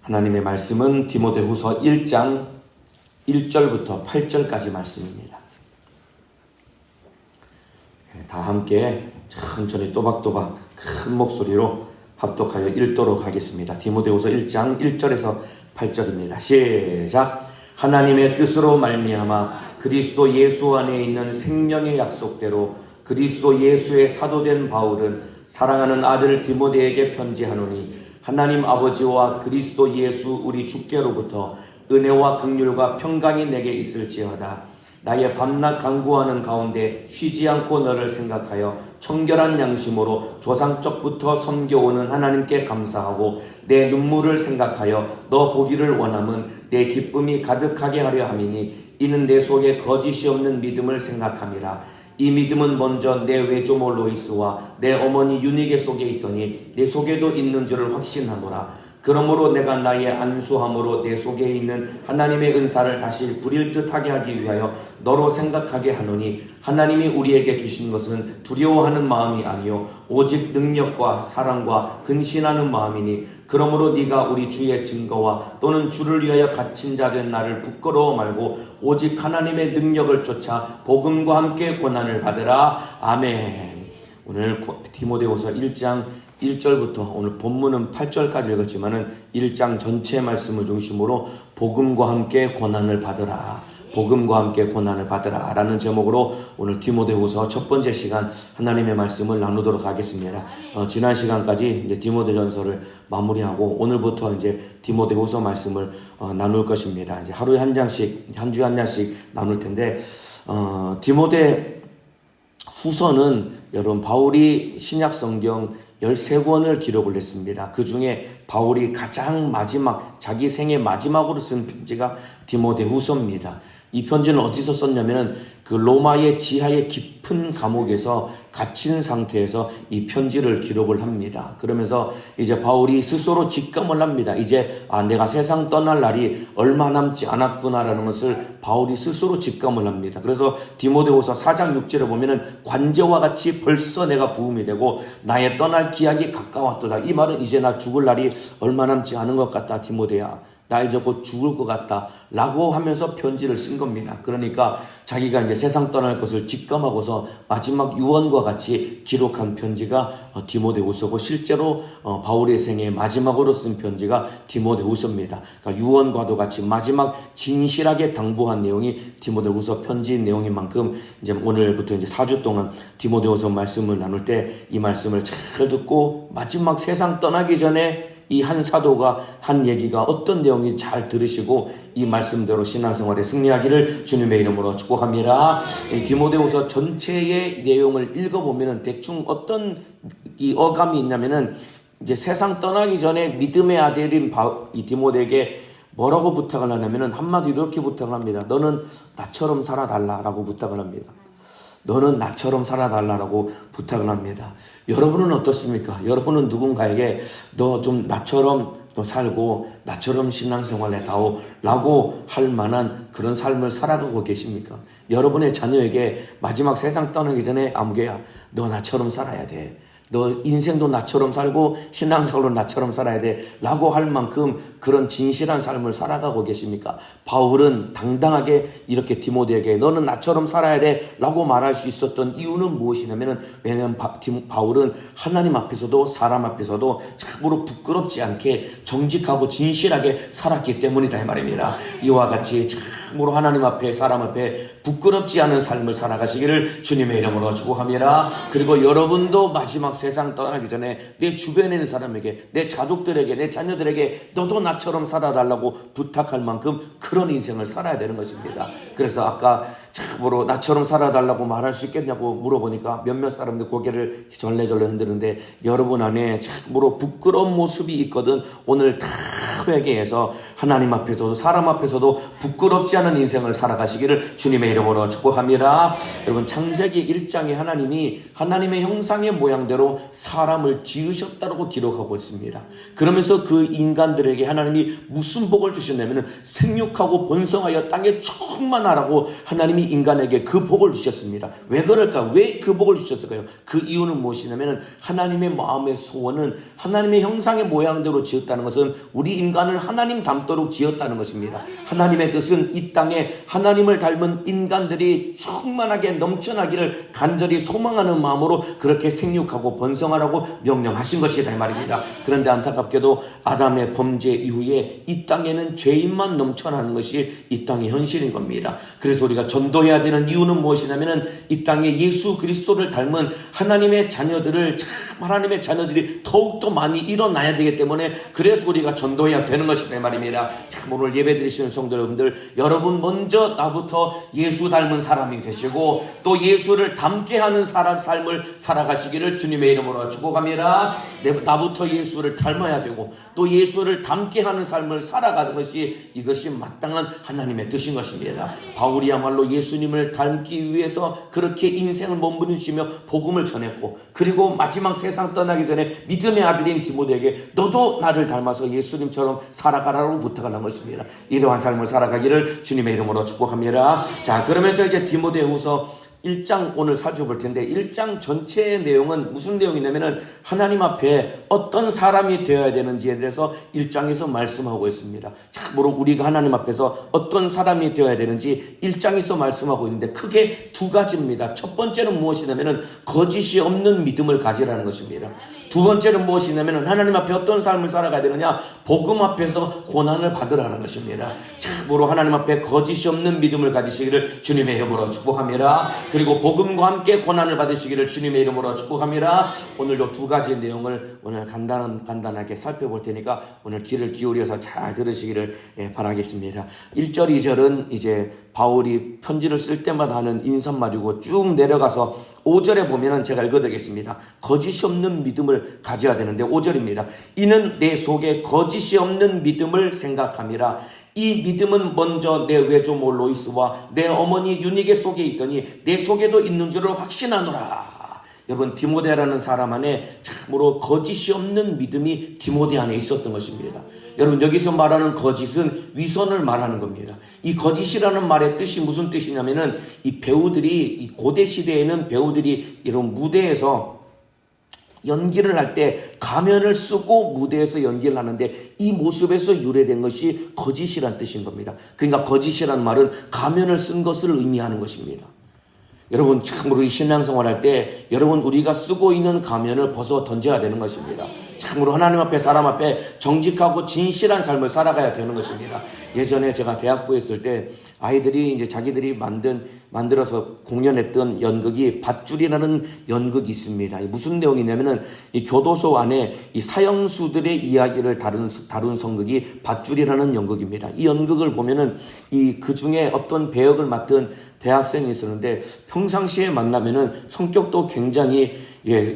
하나님의 말씀은 디모데후서 1장 1절부터 8절까지 말씀입니다. 다 함께 천천히 또박또박 큰 목소리로 합독하여 읽도록 하겠습니다. 디모데후서 1장 1절에서 8절입니다. 시작. 하나님의 뜻으로 말미암아 그리스도 예수 안에 있는 생명의 약속대로 그리스도 예수의 사도된 바울은 사랑하는 아들 디모데에게 편지하노니 하나님 아버지와 그리스도 예수 우리 주께로부터 은혜와 긍휼과 평강이 내게 있을지어다. 나의 밤낮 간구하는 가운데 쉬지 않고 너를 생각하여 청결한 양심으로 조상적부터 섬겨오는 하나님께 감사하고 내 눈물을 생각하여 너 보기를 원함은 내 기쁨이 가득하게 하려 함이니 이는 내 속에 거짓이 없는 믿음을 생각함이라. 이 믿음은 먼저 내 외조모 로이스와 내 어머니 유니게 속에 있더니 내 속에도 있는 줄을 확신하노라. 그러므로 내가 나의 안수함으로 내 속에 있는 하나님의 은사를 다시 부릴 듯하게 하기 위하여 너로 생각하게 하노니 하나님이 우리에게 주신 것은 두려워하는 마음이 아니요 오직 능력과 사랑과 근신하는 마음이니 그러므로 네가 우리 주의 증거와 또는 주를 위하여 갇힌 자 된 나를 부끄러워 말고 오직 하나님의 능력을 쫓아 복음과 함께 고난을 받으라. 아멘. 오늘 디모데후서 1장 1절부터 오늘 본문은 8절까지 읽었지만은 1장 전체 말씀을 중심으로 복음과 함께 고난을 받으라. 복음과 함께 고난을 받으라 라는 제목으로 오늘 디모데후서 첫 번째 시간 하나님의 말씀을 나누도록 하겠습니다. 지난 시간까지 이제 디모데전서를 마무리하고 오늘부터 이제 디모데후서 말씀을 나눌 것입니다. 이제 하루에 한 장씩, 한 주에 한 장씩 나눌 텐데, 디모데 후서는 여러분 바울이 신약 성경 13권을 기록을 했습니다. 그 중에 바울이 가장 마지막, 자기 생애 마지막으로 쓴 편지가 디모데후서입니다. 이 편지는 어디서 썼냐면은 그 로마의 지하의 깊은 감옥에서 갇힌 상태에서 이 편지를 기록을 합니다. 그러면서 이제 바울이 스스로 직감을 합니다. 이제 내가 세상 떠날 날이 얼마 남지 않았구나라는 것을 바울이 스스로 직감을 합니다. 그래서 디모데후서 4장 6절에 보면은 관제와 같이 벌써 내가 부음이 되고 나의 떠날 기약이 가까웠도다. 이 말은 이제 나 죽을 날이 얼마 남지 않은 것 같다. 디모데야. 나 이제 곧 죽을 것 같다 라고 하면서 편지를 쓴 겁니다. 그러니까 자기가 이제 세상 떠날 것을 직감하고서 마지막 유언과 같이 기록한 편지가 디모데후서고 실제로 바울의 생애 마지막으로 쓴 편지가 디모데후서입니다. 그러니까 유언과도 같이 마지막 진실하게 당부한 내용이 디모데후서 편지 내용인 만큼 이제 오늘부터 이제 4주 동안 디모데후서 말씀을 나눌 때 이 말씀을 잘 듣고 마지막 세상 떠나기 전에 이 한 사도가 한 얘기가 어떤 내용인지 잘 들으시고 이 말씀대로 신앙생활에 승리하기를 주님의 이름으로 축복합니다. 이 디모데후서 전체의 내용을 읽어보면은 대충 어떤 이 어감이 있냐면은 이제 세상 떠나기 전에 믿음의 아들인 이 디모데에게 뭐라고 부탁을 하냐면은 한마디로 이렇게 부탁을 합니다. 너는 나처럼 살아달라라고 부탁을 합니다. 너는 나처럼 살아달라고 부탁을 합니다. 여러분은 어떻습니까? 여러분은 누군가에게 너 좀 나처럼 너 살고 나처럼 신앙생활 해다오 라고 할 만한 그런 삶을 살아가고 계십니까? 여러분의 자녀에게 마지막 세상 떠나기 전에 아무개야 너 나처럼 살아야 돼. 너 인생도 나처럼 살고 신앙생활로 나처럼 살아야 돼 라고 할 만큼 그런 진실한 삶을 살아가고 계십니까? 바울은 당당하게 이렇게 디모데에게 너는 나처럼 살아야 돼 라고 말할 수 있었던 이유는 무엇이냐면 왜냐하면 바울은 하나님 앞에서도 사람 앞에서도 참으로 부끄럽지 않게 정직하고 진실하게 살았기 때문이다 이 말입니다. 이와 같이 참으로 하나님 앞에 사람 앞에 부끄럽지 않은 삶을 살아가시기를 주님의 이름으로 축복합니다. 그리고 여러분도 마지막 세상 떠나기 전에 내 주변에 있는 사람에게 내 가족들에게 내 자녀들에게 너도 나처럼 살아달라고 부탁할 만큼 그런 인생을 살아야 되는 것입니다. 그래서 아까 참으로 나처럼 살아달라고 말할 수 있겠냐고 물어보니까 몇몇 사람들 고개를 절레절레 흔드는데 여러분 안에 참으로 부끄러운 모습이 있거든 오늘 다 회개해서 하나님 앞에서도 사람 앞에서도 부끄럽지 않은 인생을 살아가시기를 주님의 이름으로 축복합니다. 여러분, 창세기 1장에 하나님이 하나님의 형상의 모양대로 사람을 지으셨다고 기록하고 있습니다. 그러면서 그 인간들에게 하나님이 무슨 복을 주셨냐면 생육하고 번성하여 땅에 충만하라고 하나님이 인간에게 그 복을 주셨습니다. 왜 그럴까? 왜 그 복을 주셨을까요? 그 이유는 무엇이냐면 하나님의 마음의 소원은 하나님의 형상의 모양대로 지었다는 것은 우리 인간을 하나님 닮도록 지었다는 것입니다. 하나님의 뜻은 이 땅에 하나님을 닮은 인간들이 충만하게 넘쳐나기를 간절히 소망하는 마음으로 그렇게 생육하고 번성하라고 명령하신 것이다 이 말입니다. 그런데 안타깝게도 아담의 범죄 이후에 이 땅에는 죄인만 넘쳐나는 것이 이 땅의 현실인 겁니다. 그래서 우리가 전도해야 되는 이유는 무엇이냐면 이 땅에 예수 그리스도를 닮은 하나님의 자녀들을 하나님의 자녀들이 더욱더 많이 일어나야 되기 때문에 그래서 우리가 전도해야 되는 것이다 이 말입니다. 참 오늘 예배 드리시는 성도 여러분들, 여러분 먼저 나부터 예수 닮은 사람이 되시고 또 예수를 닮게 하는 삶을 살아가시기를 주님의 이름으로 축복합니다. 나부터 예수를 닮아야 되고 또 예수를 닮게 하는 삶을 살아가는 것이 이것이 마땅한 하나님의 뜻인 것입니다. 바울이야말로 예수님을 닮기 위해서 그렇게 인생을 몸부림치며 복음을 전했고 그리고 마지막 세상 떠나기 전에 믿음의 아들인 디모데에게 너도 나를 닮아서 예수님처럼 살아가라고 부탁을 한 것입니다. 이러한 삶을 살아가기를 주님의 이름으로 축복합니다. 자, 그러면서 이제 디모데후서 1장 오늘 살펴볼 텐데 1장 전체의 내용은 무슨 내용이냐면은 하나님 앞에 어떤 사람이 되어야 되는지에 대해서 1장에서 말씀하고 있습니다. 참으로 우리가 하나님 앞에서 어떤 사람이 되어야 되는지 1장에서 말씀하고 있는데 크게 두 가지입니다. 첫 번째는 무엇이냐면은 거짓이 없는 믿음을 가지라는 것입니다. 두 번째는 무엇이냐면은 하나님 앞에 어떤 삶을 살아가야 되느냐, 복음 앞에서 고난을 받으라는 것입니다. 참으로 하나님 앞에 거짓이 없는 믿음을 가지시기를 주님의 이름으로 축복합니다. 그리고 복음과 함께 고난을 받으시기를 주님의 이름으로 축복합니다. 오늘 이 두 가지 내용을 오늘 간단하게 살펴볼 테니까 오늘 귀를 기울여서 잘 들으시기를 바라겠습니다. 1절 2절은 이제 바울이 편지를 쓸 때마다 하는 인사말이고 쭉 내려가서 5절에 보면은 제가 읽어드리겠습니다. 거짓이 없는 믿음을 가져야 되는데 5절입니다. 이는 내 속에 거짓이 없는 믿음을 생각함이라. 이 믿음은 먼저 내 외조모 로이스와 내 어머니 유니게 속에 있더니 내 속에도 있는 줄을 확신하노라. 여러분, 디모데라는 사람 안에 참으로 거짓이 없는 믿음이 디모데 안에 있었던 것입니다. 여러분, 여기서 말하는 거짓은 위선을 말하는 겁니다. 이 거짓이라는 말의 뜻이 무슨 뜻이냐면은 이 배우들이, 이 고대 시대에는 배우들이 이런 무대에서 연기를 할 때 가면을 쓰고 무대에서 연기를 하는데 이 모습에서 유래된 것이 거짓이란 뜻인 겁니다. 그러니까 거짓이란 말은 가면을 쓴 것을 의미하는 것입니다. 여러분, 참으로 이 신앙생활 할 때 여러분 우리가 쓰고 있는 가면을 벗어 던져야 되는 것입니다. 참으로 하나님 앞에 사람 앞에 정직하고 진실한 삶을 살아가야 되는 것입니다. 예전에 제가 대학부에 있을 때 아이들이 이제 자기들이 만들어서 공연했던 연극이 밧줄이라는 연극이 있습니다. 무슨 내용이냐면은 이 교도소 안에 이 사형수들의 이야기를 다룬 성극이 밧줄이라는 연극입니다. 이 연극을 보면은 그 중에 어떤 배역을 맡은 대학생이 있었는데 평상시에 만나면은 성격도 굉장히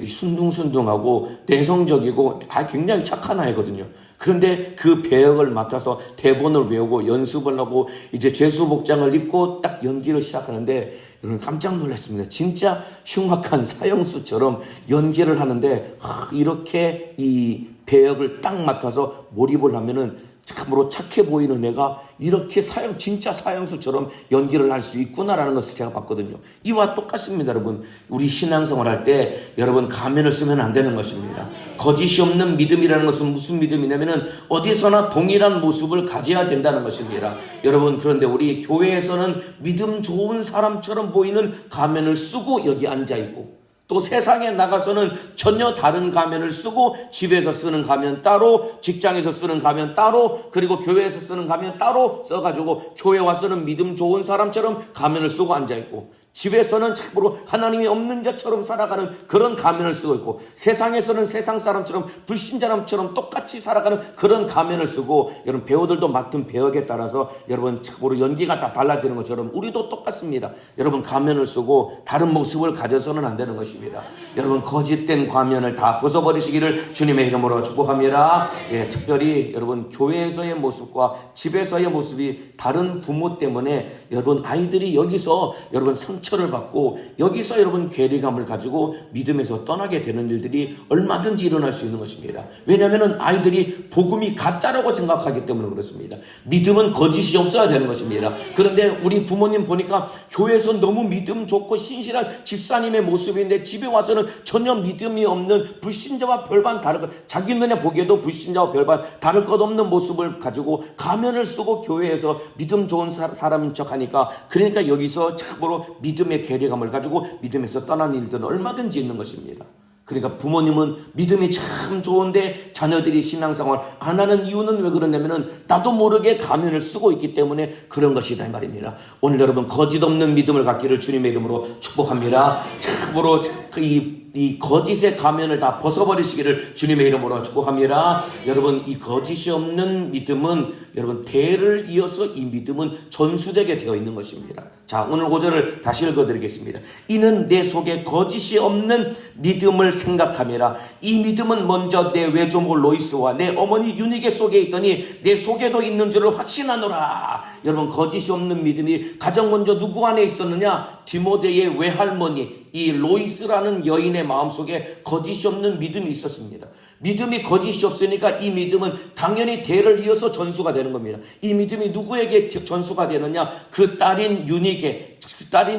순둥순둥하고 내성적이고 굉장히 착한 아이거든요. 그런데 그 배역을 맡아서 대본을 외우고 연습을 하고 이제 죄수복장을 입고 딱 연기를 시작하는데 여러분 깜짝 놀랐습니다. 진짜 흉악한 사형수처럼 연기를 하는데 이렇게 이 배역을 딱 맡아서 몰입을 하면은 참으로 착해 보이는 애가 이렇게 진짜 사형수처럼 연기를 할 수 있구나라는 것을 제가 봤거든요. 이와 똑같습니다, 여러분. 우리 신앙생활 할 때 여러분 가면을 쓰면 안 되는 것입니다. 거짓이 없는 믿음이라는 것은 무슨 믿음이냐면은 어디서나 동일한 모습을 가져야 된다는 것입니다. 여러분, 그런데 우리 교회에서는 믿음 좋은 사람처럼 보이는 가면을 쓰고 여기 앉아 있고 또 세상에 나가서는 전혀 다른 가면을 쓰고 집에서 쓰는 가면 따로, 직장에서 쓰는 가면 따로, 그리고 교회에서 쓰는 가면 따로 써가지고 교회 와서는 믿음 좋은 사람처럼 가면을 쓰고 앉아있고 집에서는 참으로 하나님이 없는 자처럼 살아가는 그런 가면을 쓰고 있고, 세상에서는 세상 사람처럼 불신자람처럼 똑같이 살아가는 그런 가면을 쓰고, 여러분 배우들도 맡은 배역에 따라서 여러분 참으로 연기가 다 달라지는 것처럼 우리도 똑같습니다. 여러분 가면을 쓰고 다른 모습을 가져서는 안 되는 것입니다. 여러분 거짓된 가면을 다 벗어버리시기를 주님의 이름으로 축복합니다. 예, 특별히 여러분 교회에서의 모습과 집에서의 모습이 다른 부모 때문에 여러분 아이들이 여기서 여러분 상처를 받고 여기서 여러분 괴리감을 가지고 믿음에서 떠나게 되는 일들이 얼마든지 일어날 수 있는 것입니다. 왜냐하면 아이들이 복음이 가짜라고 생각하기 때문에 그렇습니다. 믿음은 거짓이 없어야 되는 것입니다. 그런데 우리 부모님 보니까 교회에서 너무 믿음 좋고 신실한 집사님의 모습인데 집에 와서는 전혀 믿음이 없는 불신자와 별반 다를 것, 자기 눈에 보기에도 불신자와 별반 다를 것 없는 모습을 가지고 가면을 쓰고 교회에서 믿음 좋은 사람인 척 하니까, 그러니까 여기서 참으로 믿음의 괴리감을 가지고 믿음에서 떠나는 일들은 얼마든지 있는 것입니다. 그러니까 부모님은 믿음이 참 좋은데 자녀들이 신앙생활 안 하는 이유는 왜 그러냐면은 나도 모르게 가면을 쓰고 있기 때문에 그런 것이다 이 말입니다. 오늘 여러분 거짓 없는 믿음을 갖기를 주님의 이름으로 축복합니다. 참으로 이 거짓의 가면을 다 벗어버리시기를 주님의 이름으로 축복합니다. 여러분 이 거짓이 없는 믿음은 여러분 대를 이어서 이 믿음은 전수되게 되어 있는 것입니다. 자, 오늘 5절을 다시 읽어드리겠습니다. 이는 내 속에 거짓이 없는 믿음을 생각함이라. 이 믿음은 먼저 내 외조모 로이스와 내 어머니 유니게 속에 있더니 내 속에도 있는 줄을 확신하노라. 여러분 거짓이 없는 믿음이 가장 먼저 누구 안에 있었느냐? 디모데의 외할머니 이 로이스라는 여인의 마음속에 거짓이 없는 믿음이 있었습니다. 믿음이 거짓이 없으니까 이 믿음은 당연히 대를 이어서 전수가 되는 겁니다. 이 믿음이 누구에게 전수가 되느냐? 그 딸인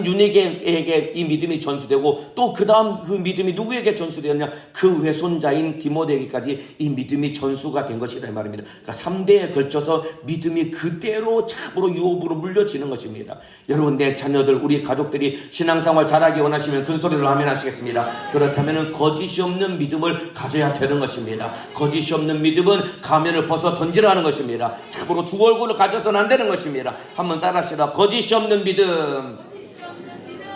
유니게에게 이 믿음이 전수되고, 또 그 다음 그 믿음이 누구에게 전수되느냐? 그 외손자인 디모데에게까지 이 믿음이 전수가 된 것이다 이 말입니다. 그러니까 3대에 걸쳐서 믿음이 그대로 참으로 유업으로 물려지는 것입니다. 여러분 내 자녀들 우리 가족들이 신앙생활 잘하기 원하시면 큰소리로 아멘 하시겠습니다. 그렇다면 거짓이 없는 믿음을 가져야 되는 것입니다. 거짓이 없는 믿음은 가면을 벗어 던지라 하는 것입니다. 참으로 두 얼굴을 가져서는 안 되는 것입니다. 한번 따라합시다. 거짓이 없는 믿음.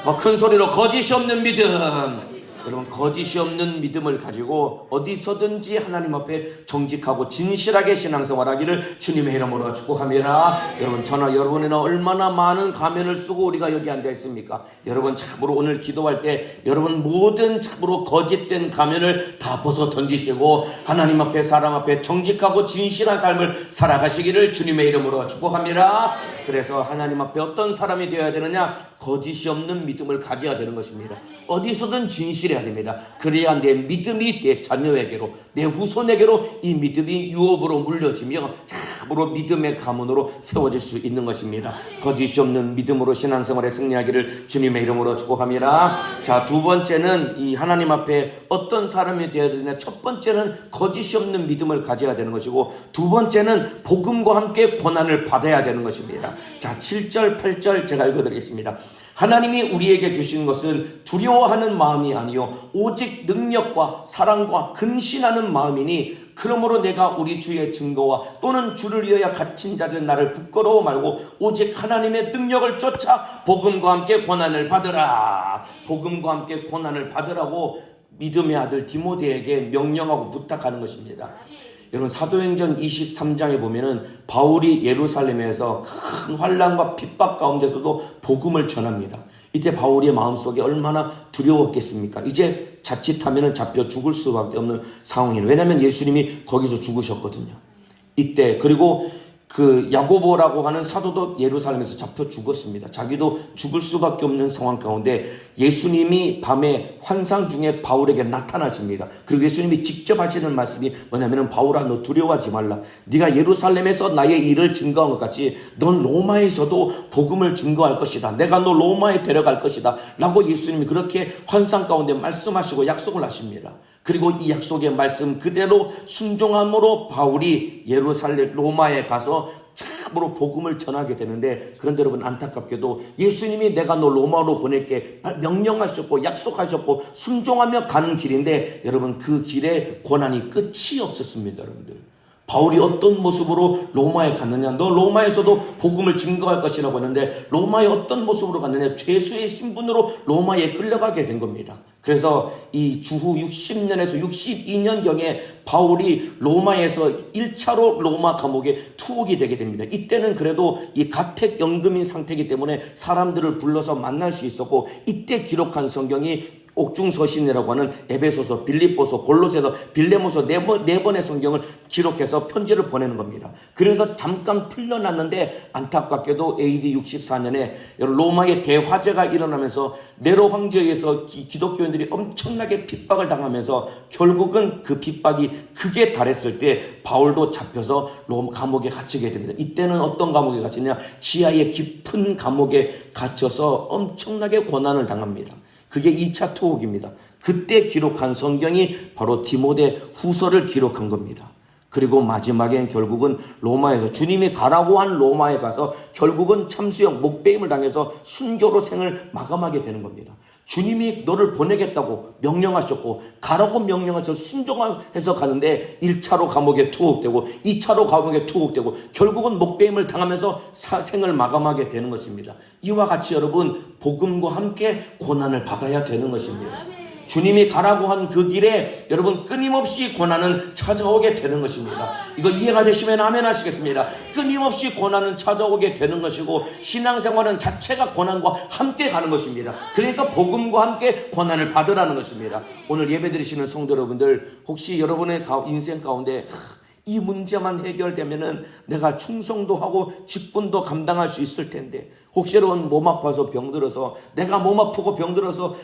더 큰 소리로 거짓이 없는 믿음. 여러분 거짓이 없는 믿음을 가지고 어디서든지 하나님 앞에 정직하고 진실하게 신앙생활하기를 주님의 이름으로 축복합니다. 여러분 저나 여러분은 얼마나 많은 가면을 쓰고 우리가 여기 앉아 있습니까? 여러분 참으로 오늘 기도할 때 여러분 모든 참으로 거짓된 가면을 다 벗어 던지시고 하나님 앞에 사람 앞에 정직하고 진실한 삶을 살아가시기를 주님의 이름으로 축복합니다. 그래서 하나님 앞에 어떤 사람이 되어야 되느냐? 거짓이 없는 믿음을 가져야 되는 것입니다. 어디서든 진실해야 됩니다. 그래야 내 믿음이 내 자녀에게로 내 후손에게로 이 믿음이 유업으로 물려지며 참으로 믿음의 가문으로 세워질 수 있는 것입니다. 거짓이 없는 믿음으로 신앙생활에 승리하기를 주님의 이름으로 축복합니다. 자, 두 번째는 이 하나님 앞에 어떤 사람이 되어야 되느냐? 첫 번째는 거짓이 없는 믿음을 가져야 되는 것이고, 두 번째는 복음과 함께 고난을 받아야 되는 것입니다. 자, 7절 8절 제가 읽어드리겠습니다. 하나님이 우리에게 주신 것은 두려워하는 마음이 아니요 오직 능력과 사랑과 근신하는 마음이니, 그러므로 내가 우리 주의 증거와 또는 주를 위하여 갇힌 자들 나를 부끄러워 말고 오직 하나님의 능력을 쫓아 복음과 함께 고난을 받으라. 복음과 함께 고난을 받으라고 믿음의 아들 디모데에게 명령하고 부탁하는 것입니다. 여러분 사도행전 23장에 보면은 바울이 예루살렘에서 큰 환난과 핍박 가운데서도 복음을 전합니다. 이때 바울의 마음속에 얼마나 두려웠겠습니까? 이제 자칫하면 잡혀 죽을 수밖에 없는 상황이에요. 왜냐하면 예수님이 거기서 죽으셨거든요. 이때 그리고 그 야고보라고 하는 사도도 예루살렘에서 잡혀 죽었습니다. 자기도 죽을 수밖에 없는 상황 가운데 예수님이 밤에 환상 중에 바울에게 나타나십니다. 그리고 예수님이 직접 하시는 말씀이 뭐냐면, 바울아 너 두려워하지 말라. 네가 예루살렘에서 나의 일을 증거한 것 같이 넌 로마에서도 복음을 증거할 것이다. 내가 너 로마에 데려갈 것이다 라고 예수님이 그렇게 환상 가운데 말씀하시고 약속을 하십니다. 그리고 이 약속의 말씀 그대로 순종함으로 바울이 예루살렘 로마에 가서 참으로 복음을 전하게 되는데, 그런데 여러분 안타깝게도 예수님이 내가 너 로마로 보낼게 명령하셨고 약속하셨고 순종하며 가는 길인데, 여러분 그 길에 고난이 끝이 없었습니다. 여러분들 바울이 어떤 모습으로 로마에 갔느냐? 너 로마에서도 복음을 증거할 것이라고 했는데 로마에 어떤 모습으로 갔느냐? 죄수의 신분으로 로마에 끌려가게 된 겁니다. 그래서 이 주후 60년에서 62년경에 바울이 로마에서 1차로 로마 감옥에 투옥이 되게 됩니다. 이때는 그래도 이 가택연금인 상태이기 때문에 사람들을 불러서 만날 수 있었고, 이때 기록한 성경이 옥중서신이라고 하는 에베소서, 빌립보서, 골로새서, 빌레모서 네 번의 성경을 기록해서 편지를 보내는 겁니다. 그래서 잠깐 풀려났는데 안타깝게도 AD 64년에 로마의 대화재가 일어나면서 네로 황제에 의해서 기독교인들이 엄청나게 핍박을 당하면서 결국은 그 핍박이 극에 달했을 때 바울도 잡혀서 로마 감옥에 갇히게 됩니다. 이때는 어떤 감옥에 갇히냐? 지하의 깊은 감옥에 갇혀서 엄청나게 고난을 당합니다. 그게 2차 투옥입니다. 그때 기록한 성경이 바로 디모데 후서를 기록한 겁니다. 그리고 마지막엔 결국은 로마에서 주님이 가라고 한 로마에 가서 결국은 참수형 목배임을 당해서 순교로 생을 마감하게 되는 겁니다. 주님이 너를 보내겠다고 명령하셨고 가라고 명령하셔서 순종해서 가는데 1차로 감옥에 투옥되고 2차로 감옥에 투옥되고 결국은 목배임을 당하면서 생을 마감하게 되는 것입니다. 이와 같이 여러분 복음과 함께 고난을 받아야 되는 것입니다. 주님이 가라고 한 그 길에 여러분 끊임없이 고난은 찾아오게 되는 것입니다. 이거 이해가 되시면 아멘 하시겠습니다. 끊임없이 고난은 찾아오게 되는 것이고 신앙생활은 자체가 고난과 함께 가는 것입니다. 그러니까 복음과 함께 고난을 받으라는 것입니다. 오늘 예배드리시는 성도 여러분들, 혹시 여러분의 인생 가운데 이 문제만 해결되면은 내가 충성도 하고 직분도 감당할 수 있을 텐데, 혹시 여러분 몸 아파서 병들어서, 내가 몸 아프고 병들어서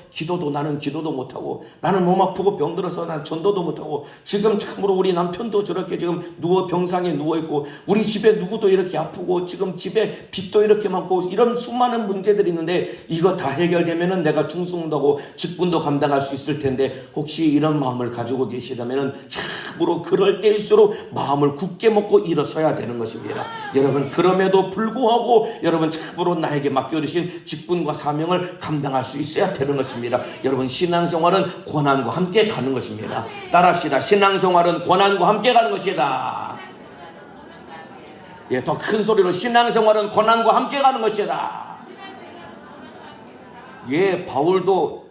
나는 기도도 못하고, 나는 몸 아프고 병들어서 난 전도도 못하고, 지금 참으로 우리 남편도 저렇게 지금 병상에 누워있고, 우리 집에 누구도 이렇게 아프고, 지금 집에 빚도 이렇게 많고, 이런 수많은 문제들이 있는데 이거 다 해결되면은 내가 충성도 하고 직분도 감당할 수 있을 텐데, 혹시 이런 마음을 가지고 계시다면은 참으로 그럴 때일수록 마음을 굳게 먹고 일어서야 되는 것입니다. 여러분, 그럼에도 불구하고 여러분 참으로 나에게 맡겨주신 직분과 사명을 감당할 수 있어야 되는 것입니다. 여러분, 신앙생활은 고난과 함께 가는 것입니다. 따라합시다. 신앙생활은 고난과 함께 가는 것이다. 예, 더 큰 소리로 신앙생활은 고난과 함께 가는 것이다. 예, 바울도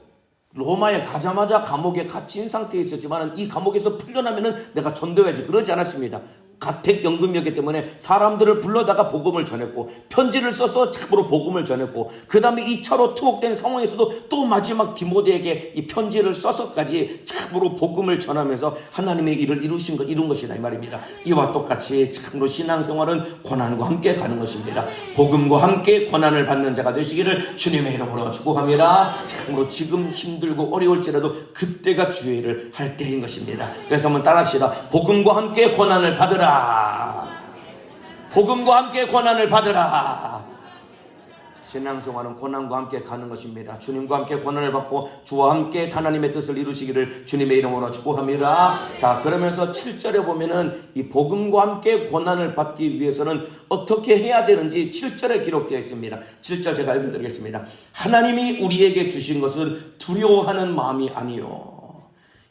로마에 가자마자 감옥에 갇힌 상태에 있었지만 이 감옥에서 풀려나면은 내가 전도해야지 그러지 않았습니다. 가택연금이었기 때문에 사람들을 불러다가 복음을 전했고, 편지를 써서 참으로 복음을 전했고, 그 다음에 2차로 투옥된 상황에서도 또 마지막 디모데에게 이 편지를 써서까지 참으로 복음을 전하면서 하나님의 일을 이룬 것이다 이 말입니다. 이와 똑같이 참으로 신앙생활은 고난과 함께 가는 것입니다. 복음과 함께 고난을 받는 자가 되시기를 주님의 이름으로 축복합니다. 참으로 지금 힘들고 어려울지라도 그때가 주의 일을 할 때인 것입니다. 그래서 한번 따라합시다. 복음과 함께 고난을 받으라. 복음과 함께 고난을 받으라. 신앙생활은 고난과 함께 가는 것입니다. 주님과 함께 고난을 받고 주와 함께 하나님의 뜻을 이루시기를 주님의 이름으로 축복합니다. 자, 그러면서 7절에 보면은 이 복음과 함께 고난을 받기 위해서는 어떻게 해야 되는지 7절에 기록되어 있습니다. 7절 제가 읽어드리겠습니다. 하나님이 우리에게 주신 것은 두려워하는 마음이 아니요.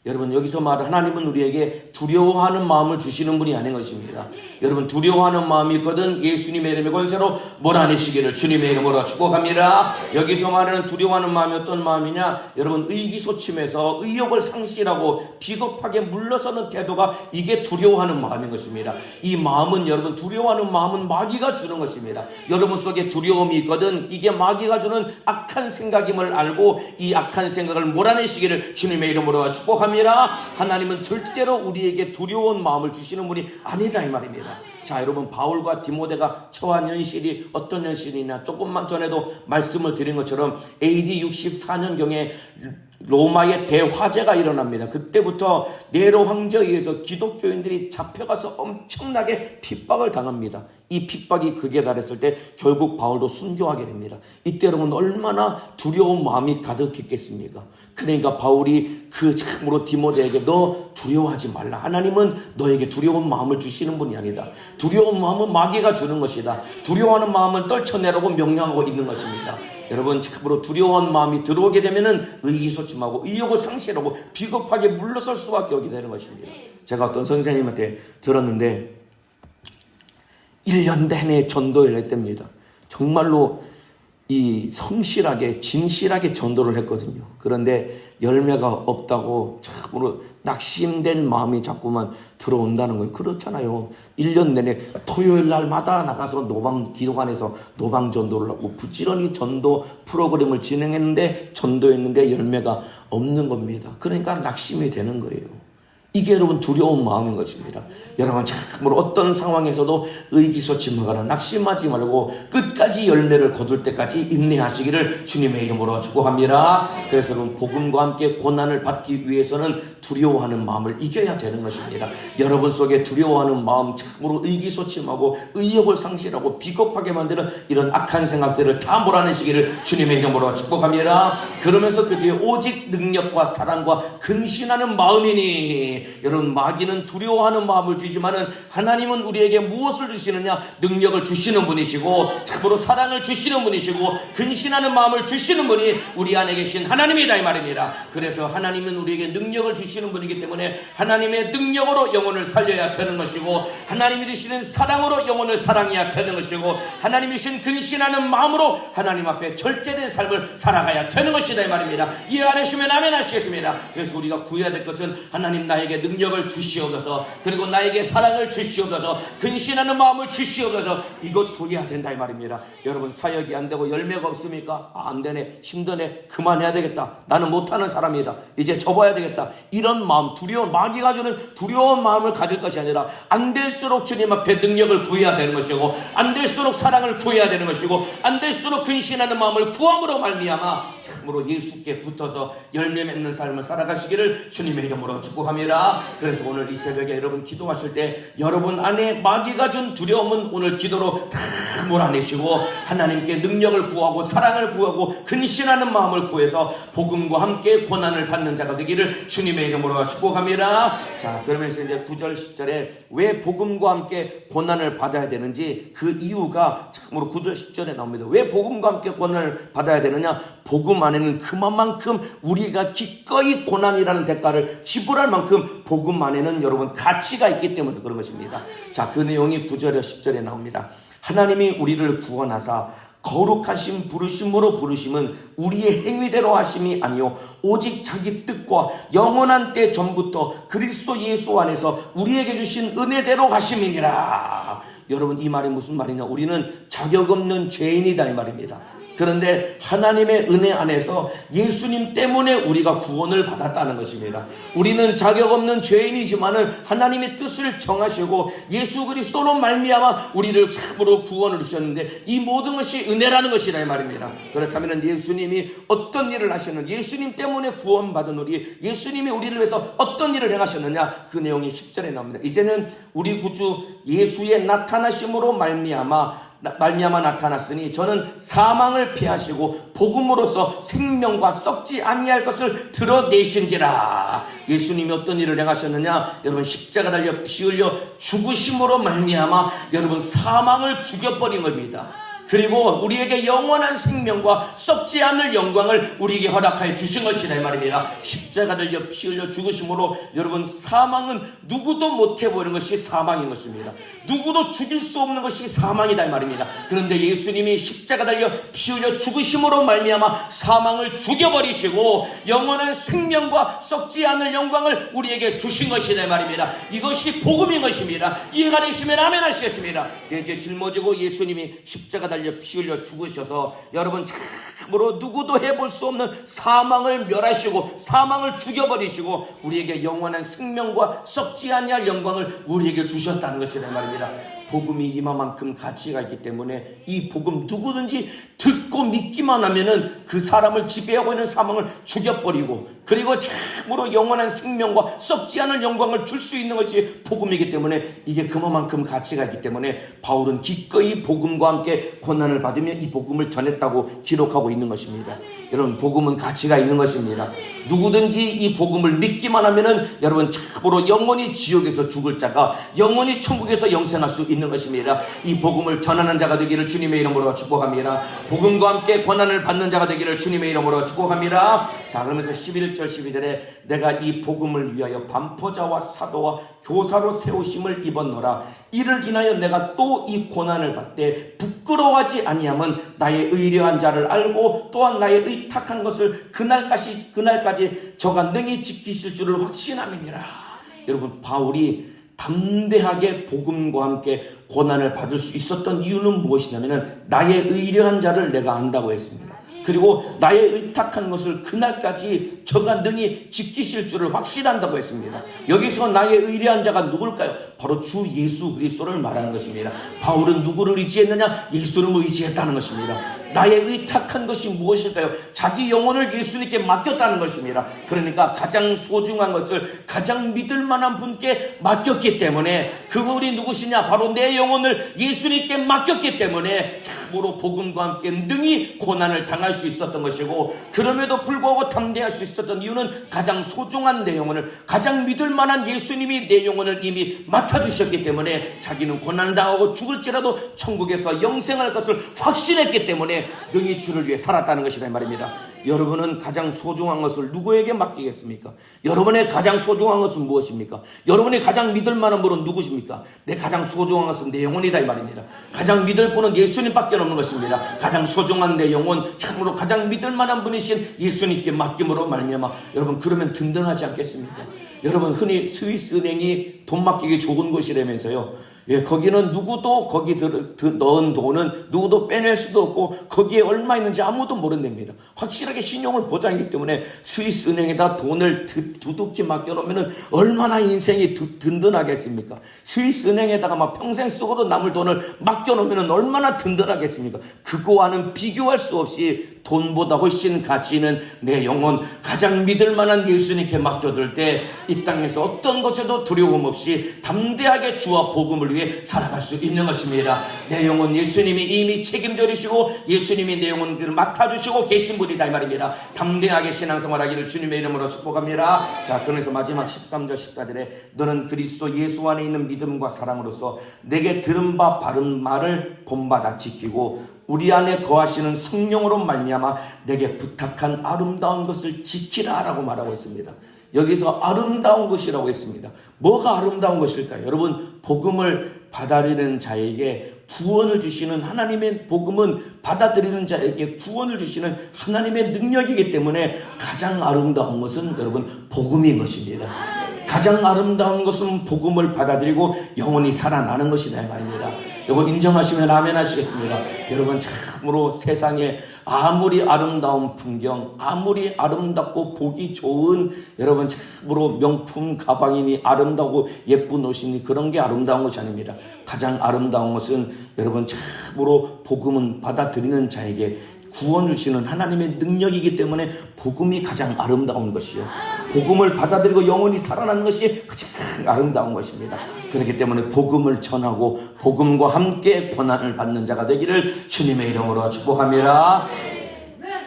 여러분, 여기서 말하는 하나님은 우리에게 두려워하는 마음을 주시는 분이 아닌 것입니다. 여러분, 두려워하는 마음이 있거든 예수님의 이름의 권세로 몰아내시기를 주님의 이름으로 축복합니다. 여기서 말하는 두려워하는 마음이 어떤 마음이냐? 여러분, 의기소침해서 의욕을 상실하고 비겁하게 물러서는 태도가 이게 두려워하는 마음인 것입니다. 이 마음은 여러분, 두려워하는 마음은 마귀가 주는 것입니다. 여러분 속에 두려움이 있거든 이게 마귀가 주는 악한 생각임을 알고 이 악한 생각을 몰아내시기를 주님의 이름으로 축복합니다. 하나님은 절대로 우리에게 두려운 마음을 주시는 분이 아니다 이 말입니다. 자, 여러분, 바울과 디모데가 처한 현실이 어떤 현실이냐? 조금만 전에도 말씀을 드린 것처럼 AD 64년경에 로마의 대화재가 일어납니다. 그때부터 네로 황제에 의해서 기독교인들이 잡혀가서 엄청나게 핍박을 당합니다. 이 핍박이 극에 달했을 때 결국 바울도 순교하게 됩니다. 이때 여러분 얼마나 두려운 마음이 가득했겠습니까? 그러니까 바울이 그 참으로 디모데에게 너 두려워하지 말라. 하나님은 너에게 두려운 마음을 주시는 분이 아니다. 두려운 마음은 마귀가 주는 것이다. 두려워하는 마음은 떨쳐내라고 명령하고 있는 것입니다. 여러분, 참으로 두려운 마음이 들어오게 되면은 의기소침하고 의욕을 상실하고 비겁하게 물러설 수밖에 없게 되는 것입니다. 제가 어떤 선생님한테 들었는데 1년 내내 전도를 했답니다. 정말로 이 성실하게 진실하게 전도를 했거든요. 그런데 열매가 없다고 참으로 낙심된 마음이 자꾸만 들어온다는 거예요. 그렇잖아요. 1년 내내 토요일 날마다 나가서 기도관에서 노방 전도를 하고 부지런히 전도 프로그램을 진행했는데 전도했는데 열매가 없는 겁니다. 그러니까 낙심이 되는 거예요. 이게 여러분 두려운 마음인 것입니다. 여러분 참으로 어떤 상황에서도 의기소침하거나 낙심하지 말고 끝까지 열매를 거둘 때까지 인내하시기를 주님의 이름으로 축복합니다. 그래서 여러분 복음과 함께 고난을 받기 위해서는 두려워하는 마음을 이겨야 되는 것입니다. 여러분 속에 두려워하는 마음, 참으로 의기소침하고 의욕을 상실하고 비겁하게 만드는 이런 악한 생각들을 다 몰아내시기를 주님의 이름으로 축복합니다. 그러면서 그 뒤에 오직 능력과 사랑과 근신하는 마음이니, 여러분 마귀는 두려워하는 마음을 주지만은 하나님은 우리에게 무엇을 주시느냐? 능력을 주시는 분이시고 참으로 사랑을 주시는 분이시고 근신하는 마음을 주시는 분이 우리 안에 계신 하나님이다 이 말입니다. 그래서 하나님은 우리에게 능력을 주시는 분이기 때문에 하나님의 능력으로 영혼을 살려야 되는 것이고, 하나님이 주시는 사랑으로 영혼을 사랑해야 되는 것이고, 하나님이 주신 근신하는 마음으로 하나님 앞에 절제된 삶을 살아가야 되는 것이다 이 말입니다. 이해 안 하시면 아멘 하시겠습니다. 그래서 우리가 구해야 될 것은 하나님 나에게 능력을 주시옵소서, 그리고 나에게 사랑을 주시옵소서, 근신하는 마음을 주시옵소서, 이것 구해야 된다 이 말입니다. 여러분 사역이 안 되고 열매가 없습니까? 안 되네, 힘드네, 그만해야 되겠다, 나는 못하는 사람이다, 이제 접어야 되겠다, 이런 마음, 두려운, 마귀가 주는 두려운 마음을 가질 것이 아니라 안 될수록 주님 앞에 능력을 구해야 되는 것이고, 안 될수록 사랑을 구해야 되는 것이고, 안 될수록 근신하는 마음을 구함으로 말미암아 참으로 예수께 붙어서 열매 맺는 삶을 살아가시기를 주님의 이름으로 축복합니다. 그래서 오늘 이 새벽에 여러분 기도하실 때 여러분 안에 마귀가 준 두려움은 오늘 기도로 다 몰아내시고 하나님께 능력을 구하고 사랑을 구하고 근신하는 마음을 구해서 복음과 함께 고난을 받는 자가 되기를 주님의 이름으로 축복합니다. 자, 그러면서 이제 9절 10절에 왜 복음과 함께 고난을 받아야 되는지 그 이유가 참으로 9절 10절에 나옵니다. 왜 복음과 함께 고난을 받아야 되느냐? 복음 안에는 그만큼 우리가 기꺼이 고난이라는 대가를 지불할 만큼 복음 안에는 여러분 가치가 있기 때문에 그런 것입니다. 자, 그 내용이 9절에 10절에 나옵니다. 하나님이 우리를 구원하사 거룩하신 부르심으로 부르심은 우리의 행위대로 하심이 아니요 오직 자기 뜻과 영원한 때 전부터 그리스도 예수 안에서 우리에게 주신 은혜대로 하심이니라. 여러분 이 말이 무슨 말이냐? 우리는 자격 없는 죄인이다 이 말입니다. 그런데 하나님의 은혜 안에서 예수님 때문에 우리가 구원을 받았다는 것입니다. 우리는 자격 없는 죄인이지만은 하나님의 뜻을 정하시고 예수 그리스도로 말미암아 우리를 참으로 구원을 주셨는데 이 모든 것이 은혜라는 것이다 이 말입니다. 그렇다면 예수님이 어떤 일을 하셨느냐, 예수님 때문에 구원받은 우리, 예수님이 우리를 위해서 어떤 일을 행하셨느냐, 그 내용이 10절에 나옵니다. 이제는 우리 구주 예수의 나타나심으로 말미암아 나타났으니 저는 사망을 피하시고 복음으로써 생명과 썩지 아니할 것을 드러내신지라. 예수님이 어떤 일을 행하셨느냐? 여러분 십자가 달려 피 흘려 죽으심으로 말미암아 여러분 사망을 죽여버린 겁니다. 그리고 우리에게 영원한 생명과 썩지 않을 영광을 우리에게 허락하여 주신 것이다 이 말입니다. 십자가 달려 피 흘려 죽으심으로 여러분 사망은 누구도 못해보는 것이 사망인 것입니다. 누구도 죽일 수 없는 것이 사망이다 이 말입니다. 그런데 예수님이 십자가 달려 피 흘려 죽으심으로 말미암아 사망을 죽여버리시고 영원한 생명과 썩지 않을 영광을 우리에게 주신 것이다 이 말입니다. 이것이 복음인 것입니다. 이해가 되시면 아멘 하시겠습니다. 이제 짊어지고 예수님이 십자가 달려 피 흘려 죽으셔서 여러분 참으로 누구도 해볼 수 없는 사망을 멸하시고 사망을 죽여버리시고 우리에게 영원한 생명과 썩지 아니할 영광을 우리에게 주셨다는 것이란 말입니다. 복음이 이만큼 가치가 있기 때문에 이 복음 누구든지 듣고 믿기만 하면은 그 사람을 지배하고 있는 사망을 죽여버리고 그리고 참으로 영원한 생명과 썩지 않을 영광을 줄 수 있는 것이 복음이기 때문에 이게 그만큼 가치가 있기 때문에 바울은 기꺼이 복음과 함께 고난을 받으며 이 복음을 전했다고 기록하고 있는 것입니다. 여러분 복음은 가치가 있는 것입니다. 누구든지 이 복음을 믿기만 하면은 여러분 참으로 영원히 지옥에서 죽을 자가 영원히 천국에서 영생할 수 있는 있는 것입니다. 이 복음을 전하는 자가 되기를 주님의 이름으로 축복합니다. 복음과 함께 고난을 받는 자가 되기를 주님의 이름으로 축복합니다. 자, 그러면서 11절 12절에 내가 이 복음을 위하여 반포자와 사도와 교사로 세우심을 입었노라. 이를 인하여 내가 또 이 고난을 받되 부끄러워하지 아니함은 나의 의뢰한 자를 알고 또한 나의 의탁한 것을 그날까지 저가 능히 지키실 줄을 확신함이니라. 여러분, 바울이 담대하게 복음과 함께 고난을 받을 수 있었던 이유는 무엇이냐면 나의 의뢰한 자를 내가 안다고 했습니다. 그리고 나의 의탁한 것을 그날까지 저가 능히 지키실 줄을 확신한다고 했습니다. 여기서 나의 의뢰한 자가 누굴까요? 바로 주 예수 그리스도를 말하는 것입니다. 바울은 누구를 의지했느냐? 예수를 의지했다는 것입니다. 나의 의탁한 것이 무엇일까요? 자기 영혼을 예수님께 맡겼다는 것입니다. 그러니까 가장 소중한 것을 가장 믿을 만한 분께 맡겼기 때문에, 그분이 누구시냐? 바로 내 영혼을 예수님께 맡겼기 때문에 참으로 복음과 함께 능히 고난을 당할 수 있었던 것이고, 그럼에도 불구하고 담대할 수 있었던 이유는 가장 소중한 내 영혼을, 가장 믿을 만한 예수님이 내 영혼을 이미 맡아주셨기 때문에 자기는 고난을 당하고 죽을지라도 천국에서 영생할 것을 확신했기 때문에 능히 주를 위해 살았다는 것이란 말입니다. 여러분은 가장 소중한 것을 누구에게 맡기겠습니까? 여러분의 가장 소중한 것은 무엇입니까? 여러분이 가장 믿을 만한 분은 누구십니까? 내 가장 소중한 것은 내 영혼이다 이 말입니다. 가장 믿을 분은 예수님밖에 없는 것입니다. 가장 소중한 내 영혼, 참으로 가장 믿을 만한 분이신 예수님께 맡김으로 말미암아 여러분, 그러면 든든하지 않겠습니까? 여러분, 흔히 스위스 은행이 돈 맡기기 좋은 곳이라면서요. 예, 거기는 누구도 거기 넣은 돈은 누구도 빼낼 수도 없고 거기에 얼마 있는지 아무도 모른답니다. 확실하게 신용을 보장하기 때문에 스위스 은행에다 돈을 두둑히 맡겨놓으면 얼마나 인생이 든든하겠습니까? 스위스 은행에다가 막 평생 쓰고도 남을 돈을 맡겨놓으면 얼마나 든든하겠습니까? 그거와는 비교할 수 없이 돈보다 훨씬 가치 있는 내 영혼, 가장 믿을 만한 예수님께 맡겨둘 때 이 땅에서 어떤 것에도 두려움 없이 담대하게 주와 복음을 위해 살아갈 수 있는 것입니다. 내 영혼 예수님이 이미 책임져 주시고 예수님이 내 영혼을 맡아주시고 계신 분이다 이 말입니다. 담대하게 신앙생활하기를 주님의 이름으로 축복합니다. 자, 그러면서 마지막 13절 14절에 너는 그리스도 예수 안에 있는 믿음과 사랑으로서 내게 들은 바 바른 말을 본받아 지키고 우리 안에 거하시는 성령으로 말미암아 내게 부탁한 아름다운 것을 지키라라고 말하고 있습니다. 여기서 아름다운 것이라고 했습니다. 뭐가 아름다운 것일까요? 여러분, 복음을 받아들이는 자에게 구원을 주시는 하나님의 복음은 받아들이는 자에게 구원을 주시는 하나님의 능력이기 때문에 가장 아름다운 것은 여러분 복음인 것입니다. 가장 아름다운 것은 복음을 받아들이고 영혼이 살아나는 것이다 이 말입니다. 이거 인정하시면 아멘 하시겠습니다. 여러분, 참으로 세상에 아무리 아름다운 풍경, 아무리 아름답고 보기 좋은 여러분 참으로 명품 가방이니 아름다고 예쁜 옷이니 그런 게 아름다운 것이 아닙니다. 가장 아름다운 것은 여러분 참으로 복음은 받아들이는 자에게 구원 주시는 하나님의 능력이기 때문에 복음이 가장 아름다운 것이요, 복음을 받아들이고 영혼이 살아나는 것이 가장 아름다운 것입니다. 그렇기 때문에 복음을 전하고 복음과 함께 고난을 받는 자가 되기를 주님의 이름으로 축복합니다.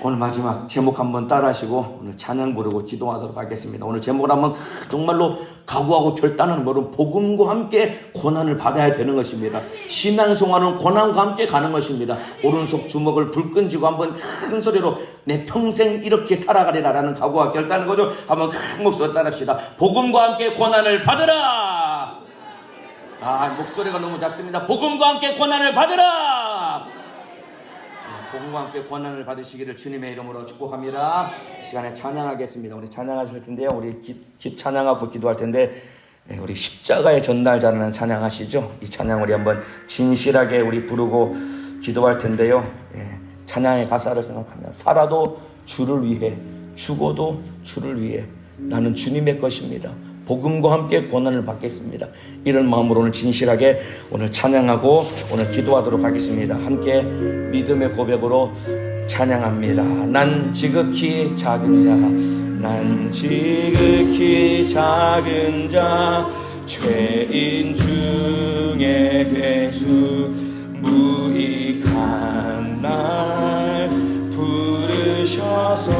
오늘 마지막 제목 한번 따라하시고 오늘 찬양 부르고 기도하도록 하겠습니다. 오늘 제목을 한번 정말로 각오하고 결단하는 것은 복음과 함께 고난을 받아야 되는 것입니다. 신앙생활은 고난과 함께 가는 것입니다. 오른손 주먹을 불 끈지고 한번 큰 소리로 내 평생 이렇게 살아가리라라는 각오와 결단하는 거죠. 한번 큰 목소리로 따라합시다. 복음과 함께 고난을 받으라. 목소리가 너무 작습니다. 복음과 함께 고난을 받으라. 복음과 함께 고난을 받으시기를 주님의 이름으로 축복합니다. 이 시간에 찬양하겠습니다. 우리 찬양하실 텐데요. 우리 찬양하고 기도할 텐데 우리 십자가의 전날자라는 찬양하시죠. 이 찬양 우리 한번 진실하게 우리 부르고 기도할 텐데요. 찬양의 가사를 생각하면 살아도 주를 위해, 죽어도 주를 위해 나는 주님의 것입니다. 복음과 함께 고난을 받겠습니다. 이런 마음으로 오늘 진실하게 오늘 찬양하고 오늘 기도하도록 하겠습니다. 함께 믿음의 고백으로 찬양합니다. 난 지극히 작은 자, 난 지극히 작은 자, 죄인 중에 괴수, 무익한 날 부르셔서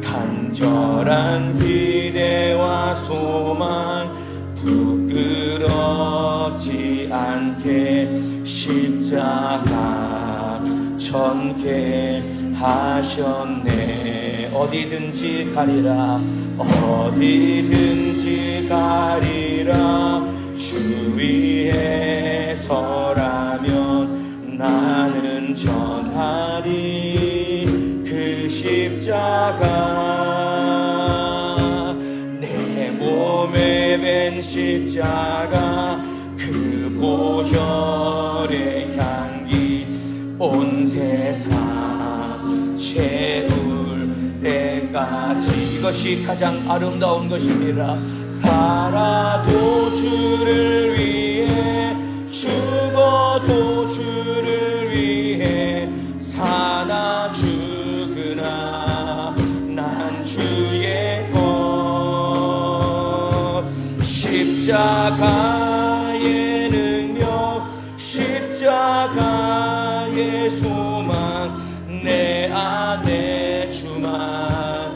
간절한 기대와 소망 부끄러워 부끄럽지 않게 십자가 전개하셨네. 어디든지 가리라 어디든지 가리라 주 위에 서라면 나는 전하리 그 십자가 내 몸에 밴 십자가 그 보혈의 향기 온 세상 채울 때까지 이것이 가장 아름다운 것입니다. 살아도 주를 위해 죽어도 주를 위해 사나 죽으나 난 주의 것 십자가의 능력 십자가의 소망 내 안에 주만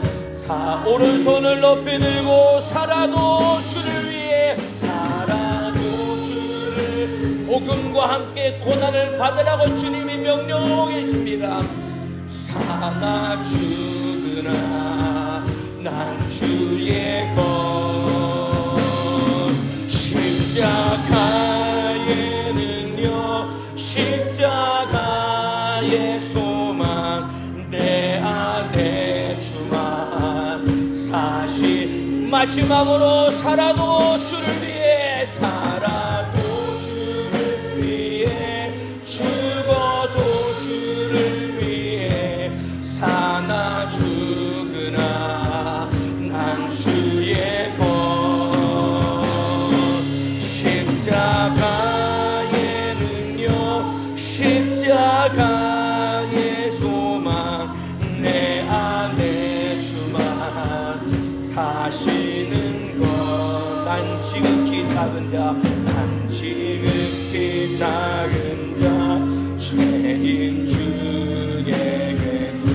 오른손을 높이 들고 살아도 주를 위해 살아도 주를 복음과 함께 고난을 받으라고 주님이 명령하고 계십니다. 사나 죽으나 난 주의 것 십자가의 능력 십자가의 소망 내 안에 주만 사실 마지막으로 살아도 주를 위해 살아도 주를 위해 죽어도 주를 위해 사나 죽으나 난 주의 것 십자가의 능력 십자가의 소망 내 안에 주만 사시는 것 난 지극히 작은 자 난 지극히 작은 자 죄인 주의 예수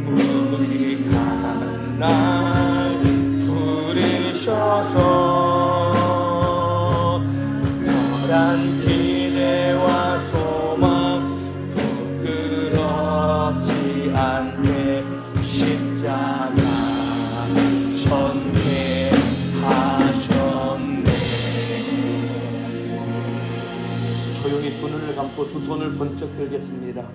무익한 날 부르셔서 덜한 기대와 소망 부끄럽지 않게 십자가 전개하셨네. 조용히 두 눈을 감고 두 손을 번쩍 들겠습니다.